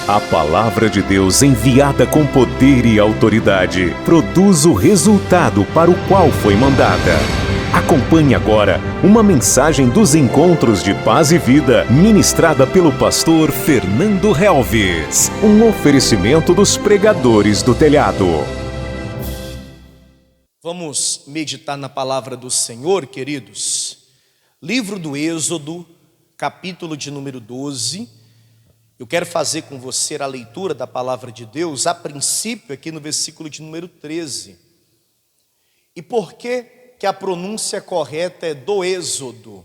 A palavra de Deus enviada com poder e autoridade produz o resultado para o qual foi mandada. Acompanhe agora uma mensagem dos Encontros de Paz e Vida, ministrada pelo pastor Fernando Helves. Um oferecimento dos pregadores do telhado. Vamos meditar na palavra do Senhor, queridos. Livro do Êxodo, capítulo de número 12. Eu quero fazer com você a leitura da palavra de Deus, a princípio aqui no versículo de número 13. E por que a pronúncia correta é do Êxodo?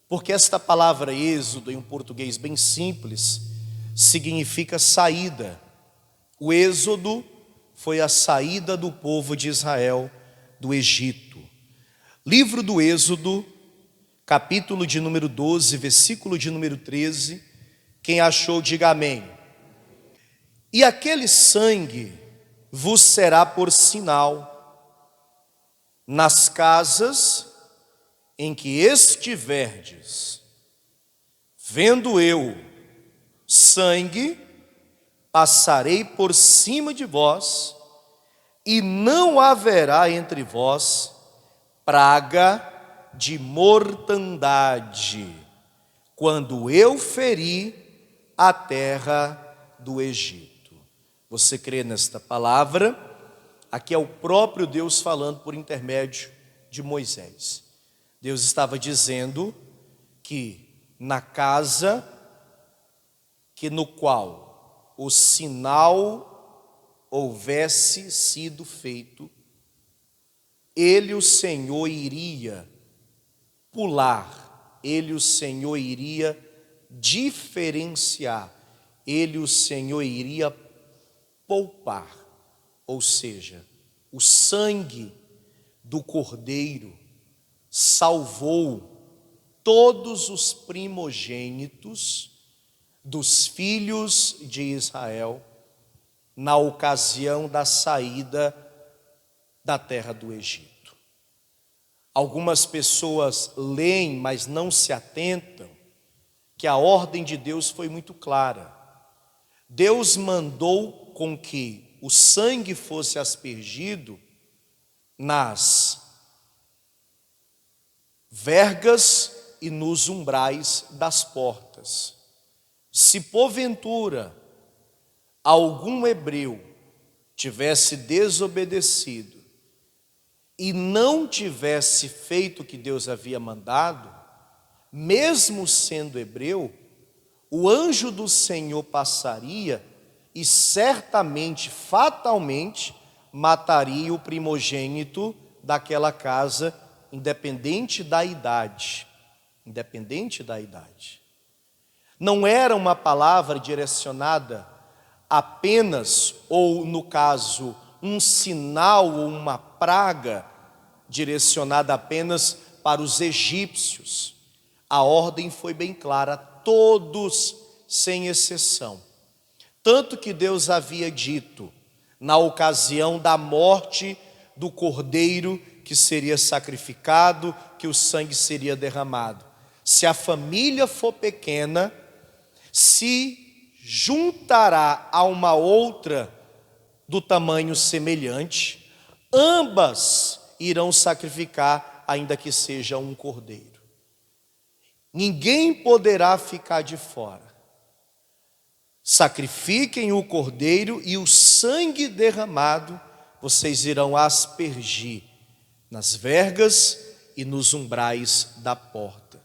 Porque esta palavra Êxodo, em um português bem simples, significa saída. O Êxodo foi a saída do povo de Israel do Egito. Livro do Êxodo, capítulo de número 12, versículo de número 13. Quem achou, diga amém. E aquele sangue vos será por sinal nas casas em que estiverdes. Vendo eu sangue, passarei por cima de vós, e não haverá entre vós praga de mortandade, quando eu ferir a terra do Egito. Você crê nesta palavra? Aqui é o próprio Deus falando por intermédio de Moisés. Deus estava dizendo que na casa no qual o sinal houvesse sido feito, ele, o Senhor, iria pular, ele, o Senhor, iria diferenciar, ele, o Senhor, iria poupar, ou seja, o sangue do Cordeiro salvou todos os primogênitos dos filhos de Israel na ocasião da saída da terra do Egito. Algumas pessoas leem, mas não se atentam que a ordem de Deus foi muito clara. Deus mandou com que o sangue fosse aspergido nas vergas e nos umbrais das portas. Se porventura algum hebreu tivesse desobedecido e não tivesse feito o que Deus havia mandado, mesmo sendo hebreu, o anjo do Senhor passaria e certamente, fatalmente, mataria o primogênito daquela casa, independente da idade. Independente da idade. Não era uma palavra direcionada apenas, ou no caso, um sinal ou uma praga direcionada apenas para os egípcios. A ordem foi bem clara, todos sem exceção. Tanto que Deus havia dito, na ocasião da morte do cordeiro que seria sacrificado, que o sangue seria derramado: se a família for pequena, se juntará a uma outra do tamanho semelhante, ambas irão sacrificar, ainda que seja um cordeiro. Ninguém poderá ficar de fora. Sacrifiquem o cordeiro e o sangue derramado vocês irão aspergir nas vergas e nos umbrais da porta.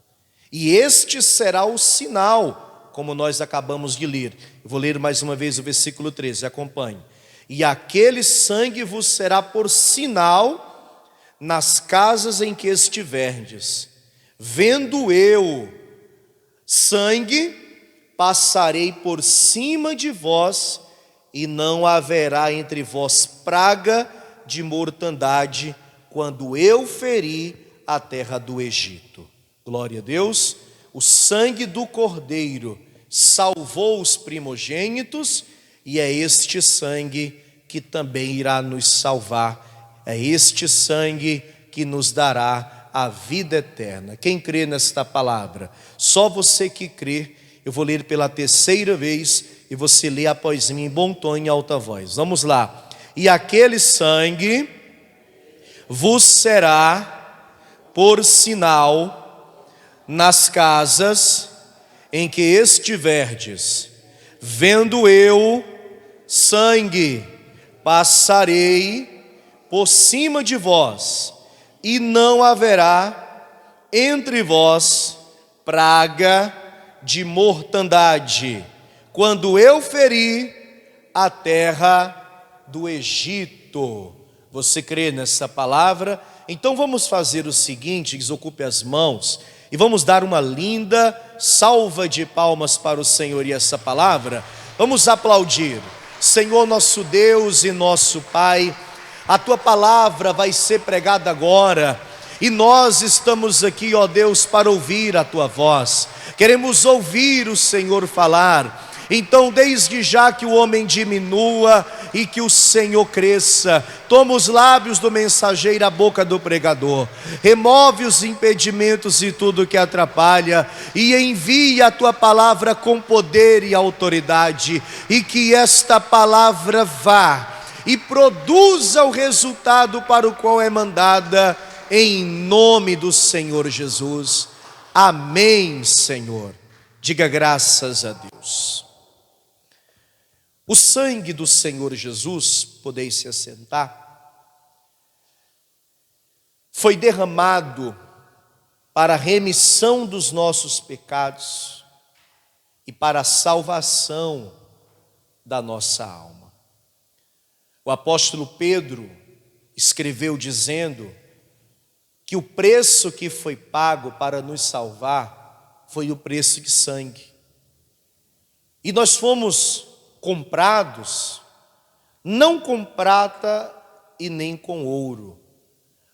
E este será o sinal, como nós acabamos de ler. Eu vou ler mais uma vez o versículo 13, acompanhe. E aquele sangue vos será por sinal nas casas em que estiverdes. Vendo eu sangue, passarei por cima de vós, e não haverá entre vós praga de mortandade, quando eu ferir a terra do Egito. Glória a Deus. O sangue do Cordeiro salvou os primogênitos, e é este sangue que também irá nos salvar. É este sangue que nos dará a vida eterna. Quem crê nesta palavra? Só você que crê. Eu vou ler pela terceira vez e você lê após mim em bom tom e em alta voz. Vamos lá. E aquele sangue vos será por sinal nas casas em que estiverdes. Vendo eu sangue, passarei por cima de vós, e não haverá entre vós praga de mortandade, quando eu ferir a terra do Egito. Você crê nessa palavra? Então vamos fazer o seguinte: desocupe as mãos e vamos dar uma linda salva de palmas para o Senhor e essa palavra. Vamos aplaudir. Senhor nosso Deus e nosso Pai, a Tua palavra vai ser pregada agora, e nós estamos aqui, ó Deus, para ouvir a Tua voz. Queremos ouvir o Senhor falar. Então, desde já que o homem diminua e que o Senhor cresça, toma os lábios do mensageiro, a boca do pregador, remove os impedimentos e tudo que atrapalha, e envia a Tua palavra com poder e autoridade, e que esta palavra vá e produza o resultado para o qual é mandada, em nome do Senhor Jesus. Amém, Senhor. Diga graças a Deus. O sangue do Senhor Jesus, podeis se assentar, foi derramado para a remissão dos nossos pecados e para a salvação da nossa alma. O apóstolo Pedro escreveu dizendo que o preço que foi pago para nos salvar foi o preço de sangue. E nós fomos comprados, não com prata e nem com ouro,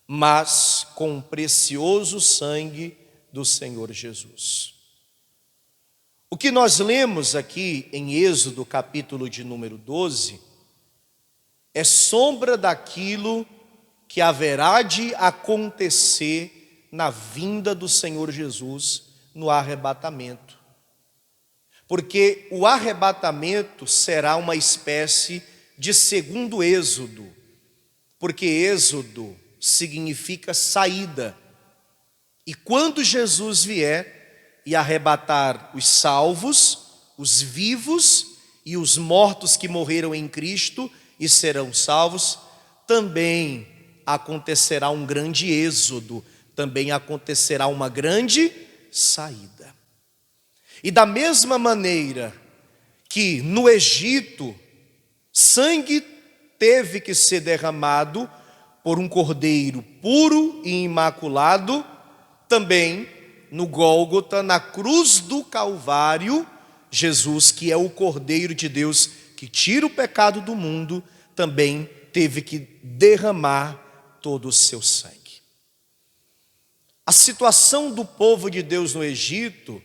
mas com o precioso sangue do Senhor Jesus. O que nós lemos aqui em Êxodo, capítulo de número 12, é sombra daquilo que haverá de acontecer na vinda do Senhor Jesus no arrebatamento. Porque o arrebatamento será uma espécie de segundo êxodo, porque êxodo significa saída. E quando Jesus vier e arrebatar os salvos, os vivos e os mortos que morreram em Cristo e serão salvos, também acontecerá um grande êxodo, também acontecerá uma grande saída. E da mesma maneira que no Egito sangue teve que ser derramado por um cordeiro puro e imaculado, também no Gólgota, na cruz do Calvário, Jesus, que é o Cordeiro de Deus que tira o pecado do mundo, também teve que derramar todo o seu sangue. A situação do povo de Deus no Egito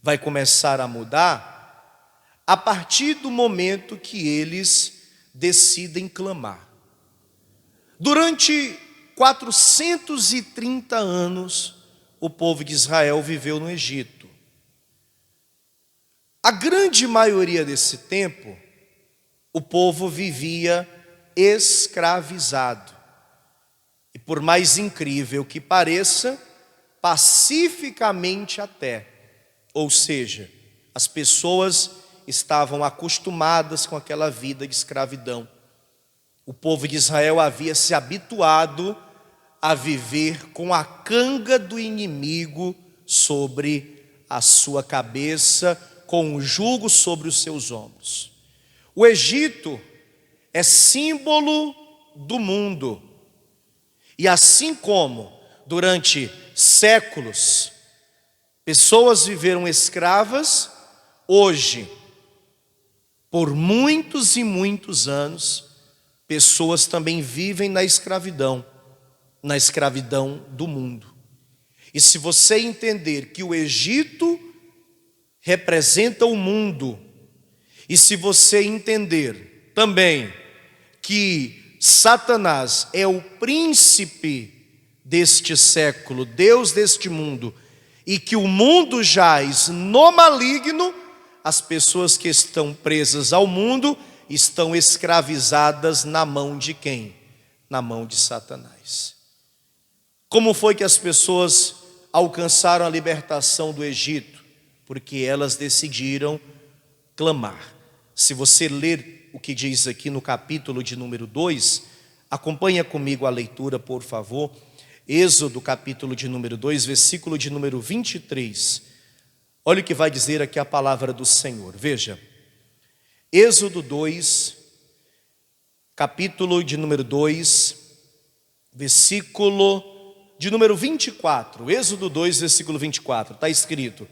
vai começar a mudar a partir do momento que eles decidem clamar. Durante 430 anos, o povo de Israel viveu no Egito. A grande maioria desse tempo, o povo vivia escravizado. E por mais incrível que pareça, pacificamente até. Ou seja, as pessoas estavam acostumadas com aquela vida de escravidão. O povo de Israel havia se habituado a viver com a canga do inimigo sobre a sua cabeça, com o jugo sobre os seus ombros. O Egito é símbolo do mundo. E assim como durante séculos pessoas viveram escravas, hoje, por muitos e muitos anos, pessoas também vivem na escravidão do mundo. E se você entender que o Egito representa o mundo, e se você entender também que Satanás é o príncipe deste século, Deus deste mundo, e que o mundo jaz no maligno, as pessoas que estão presas ao mundo estão escravizadas na mão de quem? Na mão de Satanás. Como foi que as pessoas alcançaram a libertação do Egito? Porque elas decidiram clamar. Se você ler o que diz aqui no capítulo de número 2, acompanha comigo a leitura, por favor. Êxodo, capítulo de número 2, versículo de número 23. Olha o que vai dizer aqui a palavra do Senhor. Veja, Êxodo 2, capítulo de número 2, versículo de número 24. Êxodo 2, versículo 24, está escrito: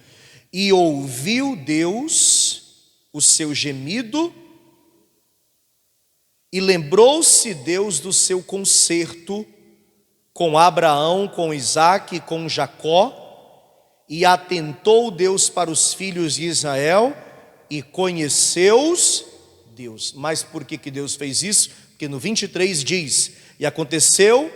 e ouviu Deus o seu gemido, e lembrou-se Deus do seu concerto com Abraão, com Isaque e com Jacó, e atentou Deus para os filhos de Israel, e conheceu-os Deus. Mas por que Deus fez isso? Porque no 23 diz: e aconteceu,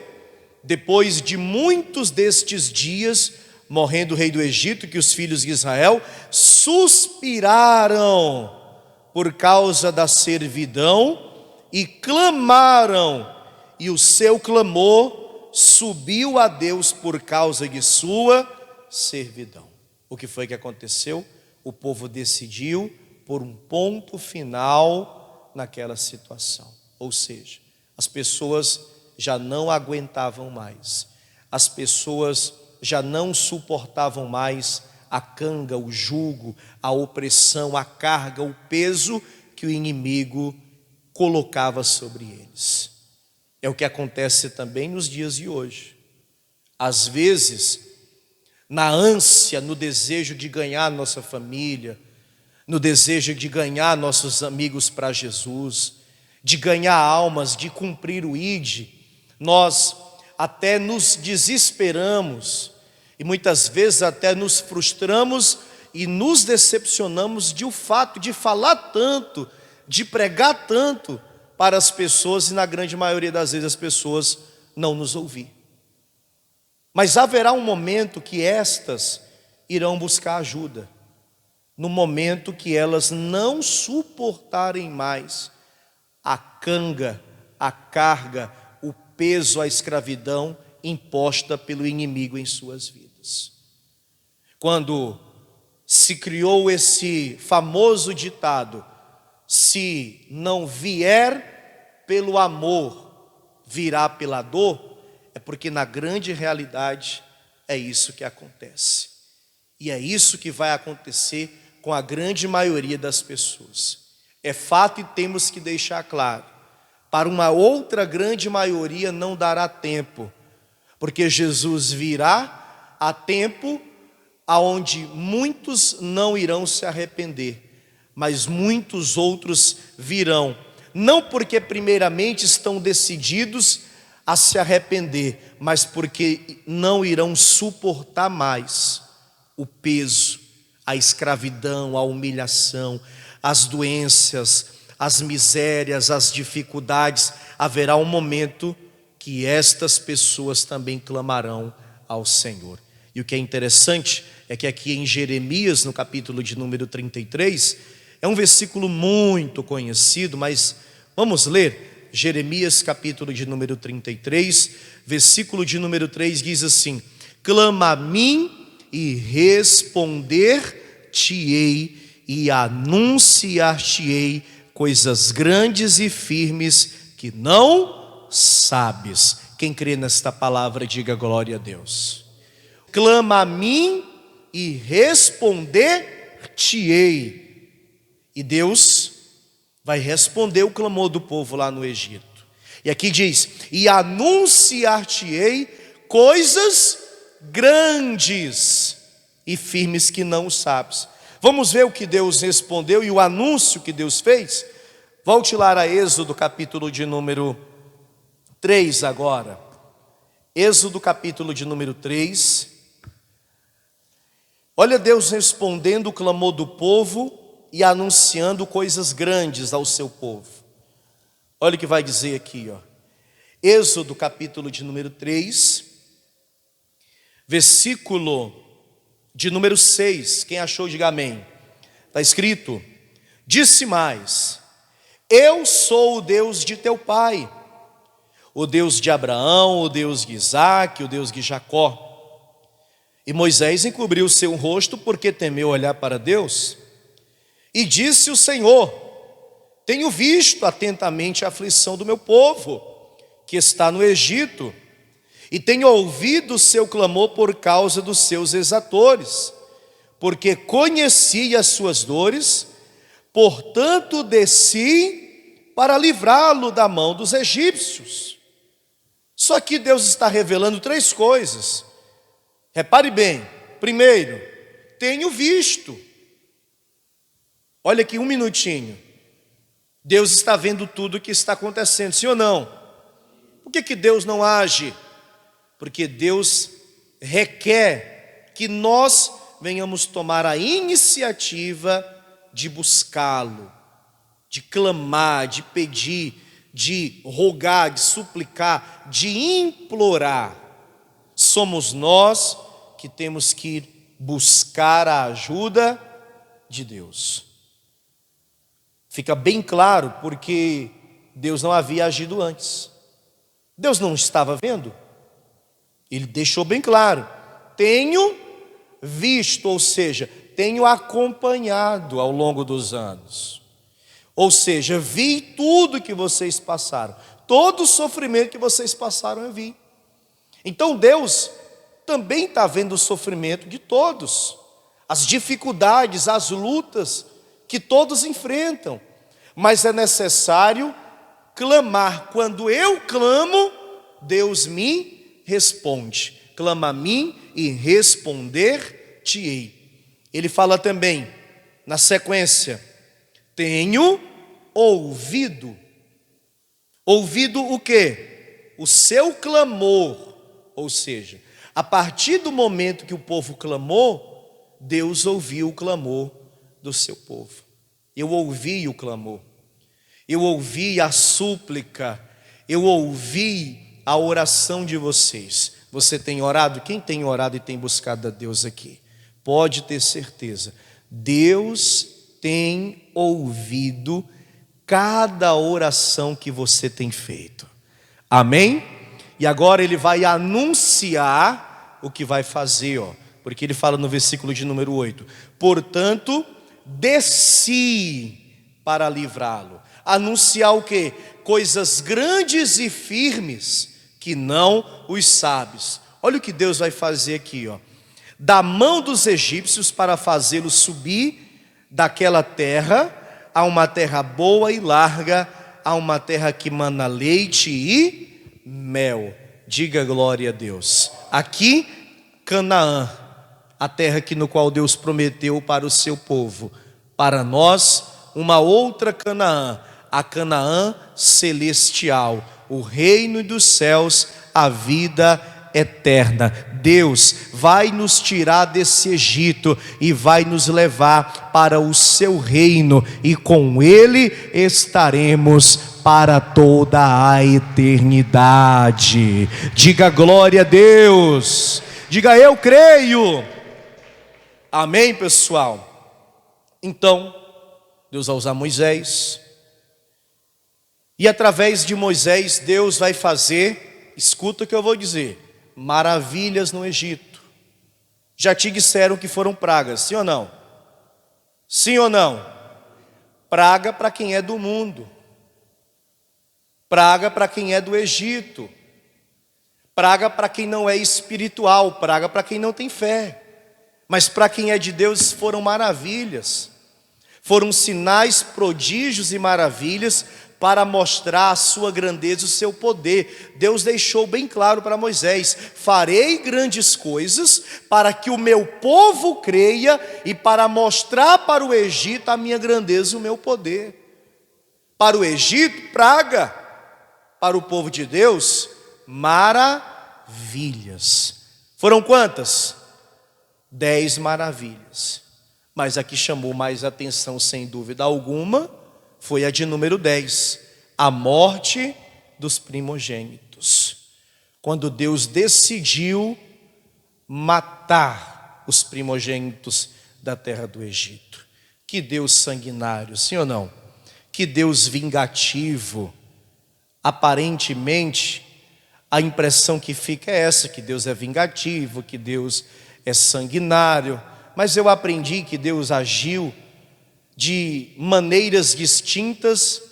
depois de muitos destes dias, morrendo o rei do Egito, que os filhos de Israel suspiraram por causa da servidão, e clamaram, e o seu clamor subiu a Deus por causa de sua servidão. O que foi que aconteceu? O povo decidiu por um ponto final naquela situação. Ou seja, as pessoas já não aguentavam mais, as pessoas já não suportavam mais a canga, o jugo, a opressão, a carga, o peso que o inimigo colocava sobre eles. É o que acontece também nos dias de hoje. Às vezes, na ânsia, no desejo de ganhar nossa família, no desejo de ganhar nossos amigos para Jesus, de ganhar almas, de cumprir o ID, nós até nos desesperamos e muitas vezes até nos frustramos e nos decepcionamos de o fato de falar tanto, de pregar tanto para as pessoas, e na grande maioria das vezes as pessoas não nos ouvir. Mas haverá um momento que estas irão buscar ajuda, no momento que elas não suportarem mais a canga, a carga, o peso, a escravidão imposta pelo inimigo em suas vidas. Quando se criou esse famoso ditado: se não vier pelo amor, virá pela dor, é porque na grande realidade é isso que acontece. E é isso que vai acontecer com a grande maioria das pessoas. É fato e temos que deixar claro: para uma outra grande maioria não dará tempo, porque Jesus virá a tempo aonde muitos não irão se arrepender, mas muitos outros virão, não porque primeiramente estão decididos a se arrepender, mas porque não irão suportar mais o peso, a escravidão, a humilhação, as doenças, as misérias, as dificuldades. Haverá um momento que estas pessoas também clamarão ao Senhor. E o que é interessante é que aqui em Jeremias, no capítulo de número 33, é um versículo muito conhecido, mas vamos ler. Jeremias, capítulo de número 33, versículo de número 3, diz assim: clama a mim e responder-te-ei, e anunciar-te-ei coisas grandes e firmes que não sabes. Quem crê nesta palavra, diga glória a Deus. Clama a mim e responder-te-ei. E Deus vai responder o clamor do povo lá no Egito. E aqui diz: e anunciar-te-ei coisas grandes e firmes que não sabes. Vamos ver o que Deus respondeu e o anúncio que Deus fez? Volte lá a Êxodo, capítulo de número 3 agora. Êxodo, capítulo de número 3. Olha Deus respondendo o clamor do povo e anunciando coisas grandes ao seu povo. Olha o que vai dizer aqui, ó. Êxodo, capítulo de número 3, versículo de número 6. Quem achou, diga amém. Está escrito: disse mais: eu sou o Deus de teu pai, o Deus de Abraão, o Deus de Isaque, o Deus de Jacó. E Moisés encobriu seu rosto porque temeu olhar para Deus. E disse o Senhor: tenho visto atentamente a aflição do meu povo, que está no Egito, e tenho ouvido o seu clamor por causa dos seus exatores, porque conheci as suas dores, portanto desci para livrá-lo da mão dos egípcios. Só que Deus está revelando três coisas. Repare bem. Primeiro, tenho visto. Olha aqui um minutinho. Deus está vendo tudo o que está acontecendo, sim ou não? Por que Deus não age? Porque Deus requer que nós venhamos tomar a iniciativa de buscá-lo, de clamar, de pedir, de rogar, de suplicar, de implorar. Somos nós que temos que buscar a ajuda de Deus. Fica bem claro porque Deus não havia agido antes. Deus não estava vendo? Ele deixou bem claro: tenho visto, ou seja, tenho acompanhado ao longo dos anos. Ou seja, vi tudo que vocês passaram, todo o sofrimento que vocês passaram eu vi. Então Deus também está vendo o sofrimento de todos, as dificuldades, as lutas que todos enfrentam. Mas é necessário clamar. Quando eu clamo, Deus me responde. Clama a mim e responder-te-ei. Ele fala também, na sequência: tenho ouvido. Ouvido o quê? O seu clamor. Ou seja, a partir do momento que o povo clamou, Deus ouviu o clamor do seu povo. Eu ouvi o clamor, eu ouvi a súplica, eu ouvi a oração de vocês. Você tem orado? Quem tem orado e tem buscado a Deus aqui? Pode ter certeza, Deus tem ouvido cada oração que você tem feito. Amém? E agora ele vai anunciar o que vai fazer, porque ele fala no versículo de número 8: portanto, desci para livrá-lo. Anunciar o quê? Coisas grandes e firmes que não os sabes. Olha o que Deus vai fazer aqui, da mão dos egípcios, para fazê-lo subir daquela terra a uma terra boa e larga, a uma terra que mana leite e mel. Diga glória a Deus. Aqui, Canaã, a terra no qual Deus prometeu para o seu povo. Para nós, uma outra Canaã, a Canaã celestial, o reino dos céus, a vida eterna. Deus vai nos tirar desse Egito e vai nos levar para o seu reino, e com ele estaremos para toda a eternidade. Diga glória a Deus. Diga eu creio. Amém, pessoal? Então, Deus vai usar Moisés, e através de Moisés Deus vai fazer, escuta o que eu vou dizer, maravilhas no Egito. Já te disseram que foram pragas, sim ou não? Sim ou não? Praga para quem é do mundo, praga para quem é do Egito, praga para quem não é espiritual, praga para quem não tem fé. Mas para quem é de Deus foram maravilhas, foram sinais, prodígios e maravilhas para mostrar a sua grandeza, o seu poder. Deus deixou bem claro para Moisés: farei grandes coisas para que o meu povo creia e para mostrar para o Egito a minha grandeza e o meu poder. Para o Egito, praga; para o povo de Deus, maravilhas. Foram quantas? 10 maravilhas. Mas a que chamou mais atenção, sem dúvida alguma, foi a de número 10, a morte dos primogênitos. Quando Deus decidiu matar os primogênitos da terra do Egito. Que Deus sanguinário, sim ou não? Que Deus vingativo. Aparentemente, a impressão que fica é essa, que Deus é vingativo, que Deus é sanguinário. Mas eu aprendi que Deus agiu de maneiras distintas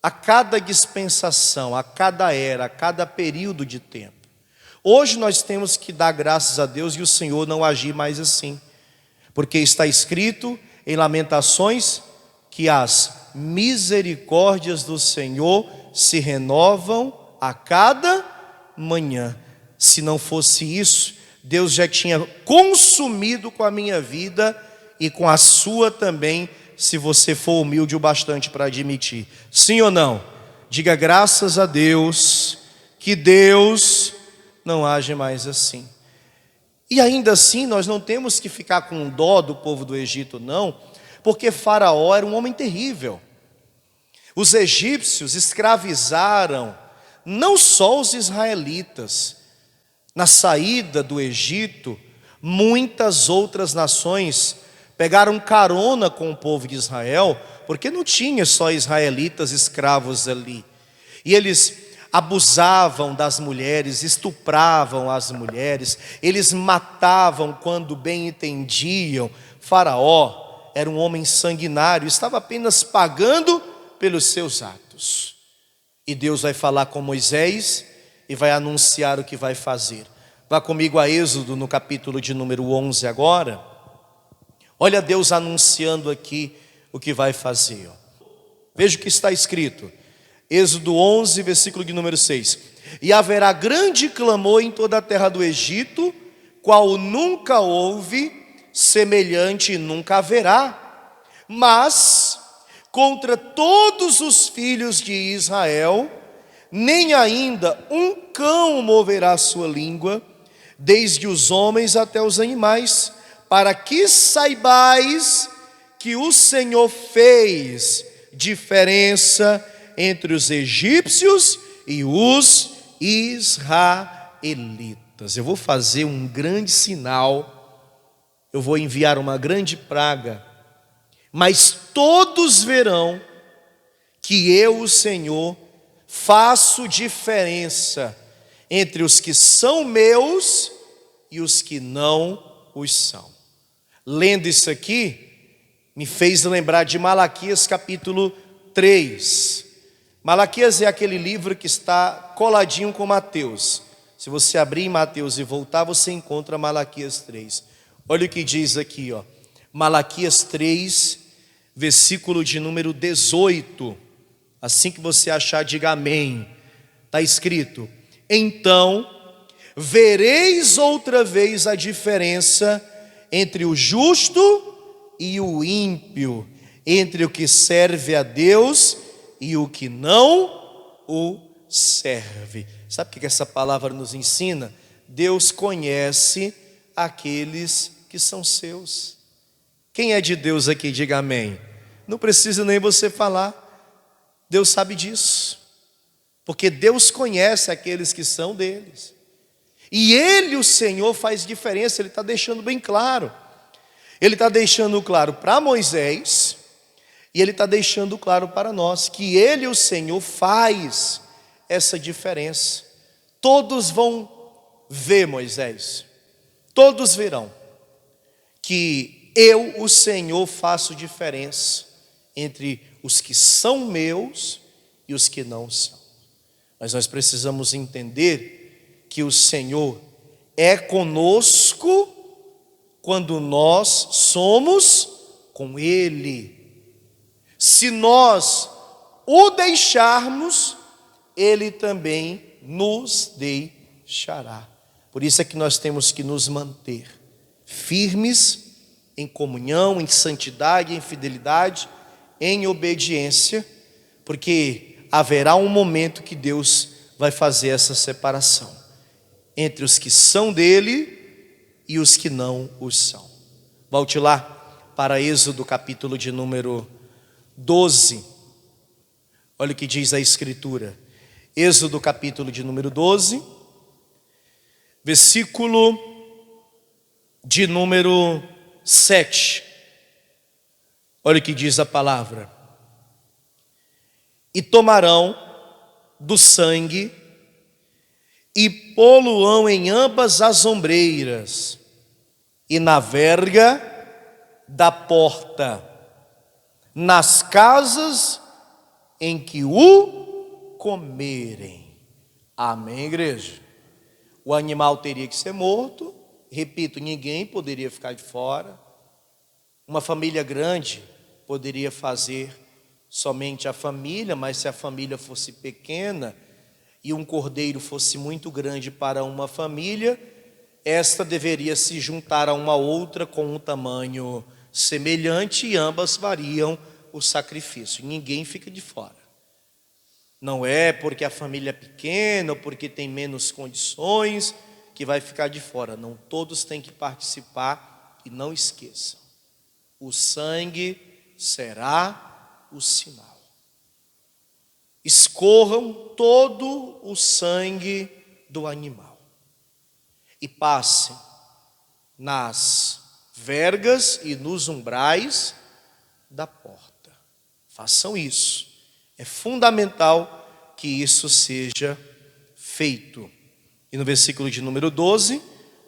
a cada dispensação, a cada era, a cada período de tempo. Hoje nós temos que dar graças a Deus e o Senhor não agir mais assim, porque está escrito em Lamentações que as misericórdias do Senhor se renovam a cada manhã. Se não fosse isso, Deus já tinha consumido com a minha vida e com a sua também, se você for humilde o bastante para admitir. Sim ou não? Diga graças a Deus que Deus não age mais assim. E ainda assim nós não temos que ficar com dó do povo do Egito, não, porque Faraó era um homem terrível. Os egípcios escravizaram não só os israelitas. Na saída do Egito, muitas outras nações pegaram carona com o povo de Israel, porque não tinha só israelitas escravos ali. E eles abusavam das mulheres, estupravam as mulheres, eles matavam quando bem entendiam. Faraó era um homem sanguinário, estava apenas pagando pelos seus atos. E Deus vai falar com Moisés e vai anunciar o que vai fazer. Vá comigo a Êxodo no capítulo de número 11 agora. Olha Deus anunciando aqui o que vai fazer. Veja o que está escrito. Êxodo 11, versículo de número 6. E haverá grande clamor em toda a terra do Egito, qual nunca houve, semelhante e nunca haverá. Mas contra todos os filhos de Israel, nem ainda um cão moverá sua língua, desde os homens até os animais, para que saibais que o Senhor fez diferença entre os egípcios e os israelitas. Eu vou fazer um grande sinal, eu vou enviar uma grande praga, mas todos verão que eu, o Senhor, faço diferença entre os que são meus e os que não os são. Lendo isso aqui, me fez lembrar de Malaquias capítulo 3. Malaquias é aquele livro que está coladinho com Mateus. Se você abrir em Mateus e voltar, você encontra Malaquias 3. Olha o que diz aqui, ó. Malaquias 3, versículo de número 18. Assim que você achar, diga amém. Está escrito: então vereis outra vez a diferença entre o justo e o ímpio, entre o que serve a Deus e o que não o serve. Sabe o que essa palavra nos ensina? Deus conhece aqueles que são seus. Quem é de Deus aqui, diga amém. Não precisa nem você falar. Deus sabe disso, porque Deus conhece aqueles que são deles. E Ele, o Senhor, faz diferença. Ele está deixando bem claro. Ele está deixando claro para Moisés, e Ele está deixando claro para nós, que Ele, o Senhor, faz essa diferença. Todos vão ver, Moisés, todos verão que eu, o Senhor, faço diferença entre os que são meus e os que não são. Mas nós precisamos entender que o Senhor é conosco quando nós somos com Ele. Se nós o deixarmos, Ele também nos deixará. Por isso é que nós temos que nos manter firmes em comunhão, em santidade, em fidelidade, em obediência, porque haverá um momento que Deus vai fazer essa separação entre os que são dele e os que não os são. Volte lá para Êxodo capítulo de número 12. Olha o que diz a Escritura. Êxodo capítulo de número 12, versículo de número 7. Olha o que diz a palavra: e tomarão do sangue e pô-lo-ão em ambas as ombreiras e na verga da porta, nas casas em que o comerem. Amém, igreja? O animal teria que ser morto. Repito, ninguém poderia ficar de fora. Uma família grande poderia fazer somente a família, mas se a família fosse pequena e um cordeiro fosse muito grande para uma família, esta deveria se juntar a uma outra com um tamanho semelhante e ambas fariam o sacrifício. Ninguém fica de fora. Não é porque a família é pequena ou porque tem menos condições que vai ficar de fora. Não, todos têm que participar e não esqueçam. O sangue será o sinal. Escorram todo o sangue do animal e passem nas vergas e nos umbrais da porta. Façam isso. É fundamental que isso seja feito. E no versículo de número 12,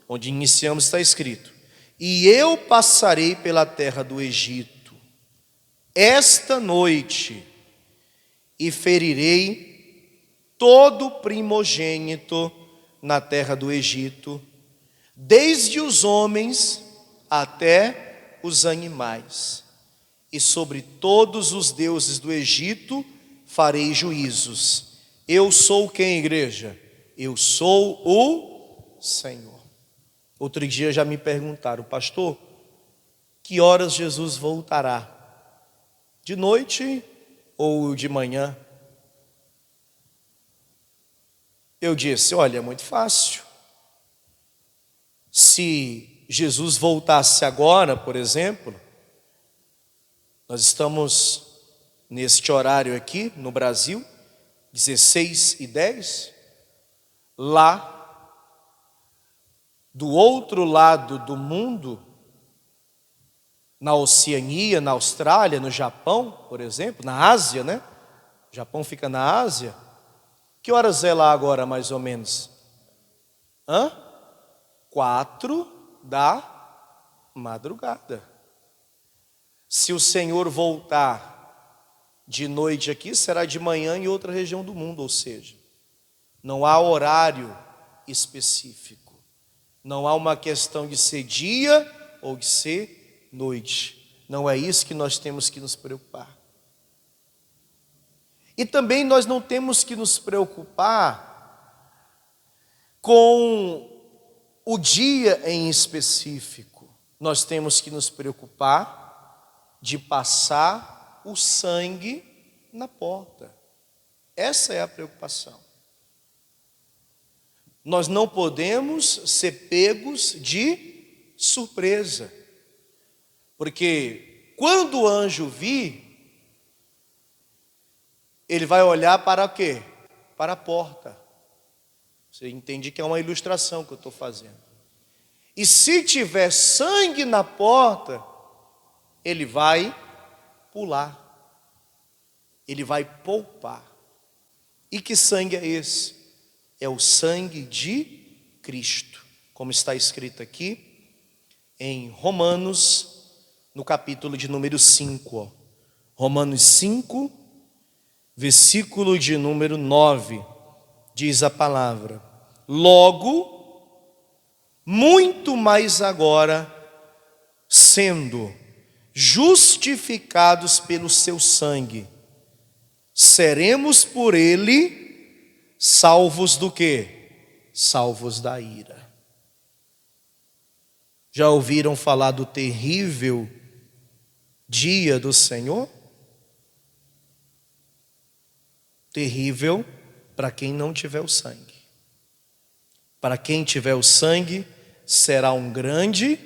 onde iniciamos, está escrito: e eu passarei pela terra do Egito esta noite e ferirei todo primogênito na terra do Egito, desde os homens até os animais, e sobre todos os deuses do Egito farei juízos. Eu sou quem, igreja? Eu sou o Senhor. Outro dia já me perguntaram: pastor, que horas Jesus voltará? De noite ou de manhã? Eu disse: olha, é muito fácil. Se Jesus voltasse agora, por exemplo, nós estamos neste horário aqui no Brasil, 16h10, lá do outro lado do mundo, na Oceania, na Austrália, no Japão, por exemplo, na Ásia, né? O Japão fica na Ásia. Que horas é lá agora, mais ou menos? 4 da madrugada. Se o Senhor voltar de noite aqui, será de manhã em outra região do mundo, ou seja, não há horário específico. Não há uma questão de ser dia ou de ser noite. Não é isso que nós temos que nos preocupar. E também nós não temos que nos preocupar com o dia em específico. Nós temos que nos preocupar de passar o sangue na porta. Essa é a preocupação. Nós não podemos ser pegos de surpresa. Porque quando o anjo vir, ele vai olhar para quê? Para a porta. Você entende que é uma ilustração que eu estou fazendo. E se tiver sangue na porta, ele vai pular. Ele vai poupar. E que sangue é esse? É o sangue de Cristo. Como está escrito aqui em Romanos, no capítulo de número 5. Romanos 5, versículo de número 9, diz a palavra: logo, muito mais agora, sendo justificados pelo seu sangue, seremos por ele salvos do quê? Salvos da ira. Já ouviram falar do terrível dia do Senhor? Terrível para quem não tiver o sangue. Para quem tiver o sangue, será um grande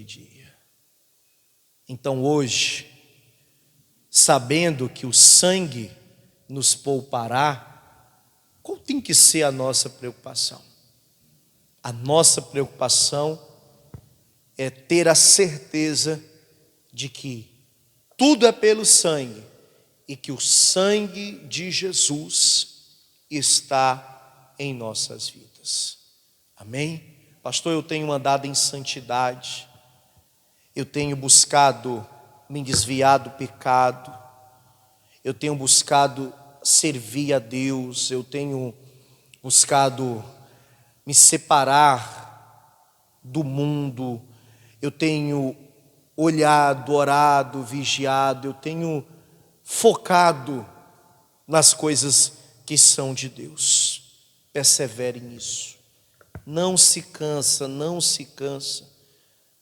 dia. Então hoje, sabendo que o sangue nos poupará, qual tem que ser a nossa preocupação? A nossa preocupação é ter a certeza de que tudo é pelo sangue e que o sangue de Jesus está em nossas vidas. Amém? Pastor, eu tenho andado em santidade, eu tenho buscado me desviar do pecado, eu tenho buscado servir a Deus, eu tenho buscado me separar do mundo, eu tenho olhado, orado, vigiado, eu tenho focado nas coisas que são de Deus. Persevere nisso. Não se cansa,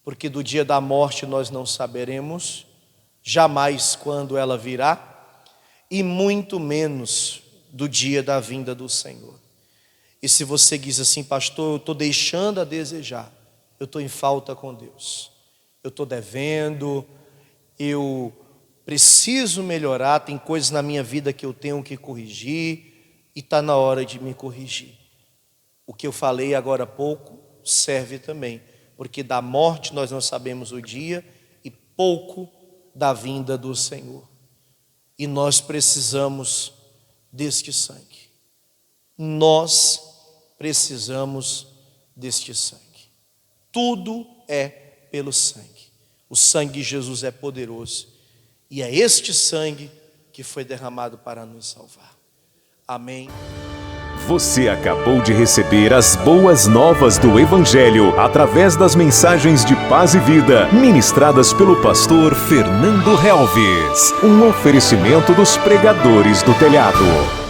porque do dia da morte nós não saberemos jamais quando ela virá, e muito menos do dia da vinda do Senhor. E se você diz assim, pastor, eu estou deixando a desejar, eu estou em falta com Deus, eu estou devendo, eu preciso melhorar, tem coisas na minha vida que eu tenho que corrigir, e está na hora de me corrigir. O que eu falei agora há pouco serve também, porque da morte nós não sabemos o dia, e pouco da vinda do Senhor. E nós precisamos deste sangue. Nós precisamos deste sangue. Tudo é pelo sangue. O sangue de Jesus é poderoso. E é este sangue que foi derramado para nos salvar. Amém. Você acabou de receber as boas novas do Evangelho através das mensagens de paz e vida ministradas pelo pastor Fernando Helves. Um oferecimento dos pregadores do telhado.